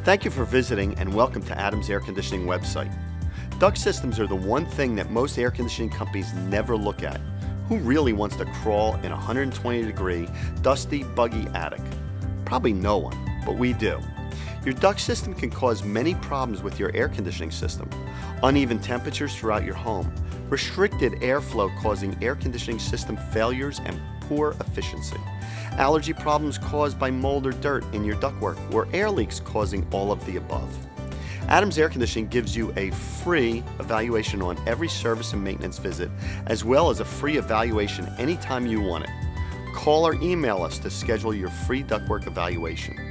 Thank you for visiting and welcome to Adams Air Conditioning website. Duct systems are the one thing that most air conditioning companies never look at. Who really wants to crawl in a 120-degree, dusty, buggy attic? Probably no one, but we do. Your duct system can cause many problems with your air conditioning system. Uneven temperatures throughout your home, restricted airflow causing air conditioning system failures and poor efficiency, allergy problems caused by mold or dirt in your ductwork, or air leaks causing all of the above. Adams Air Conditioning gives you a free evaluation on every service and maintenance visit, as well as a free evaluation anytime you want it. Call or email us to schedule your free ductwork evaluation.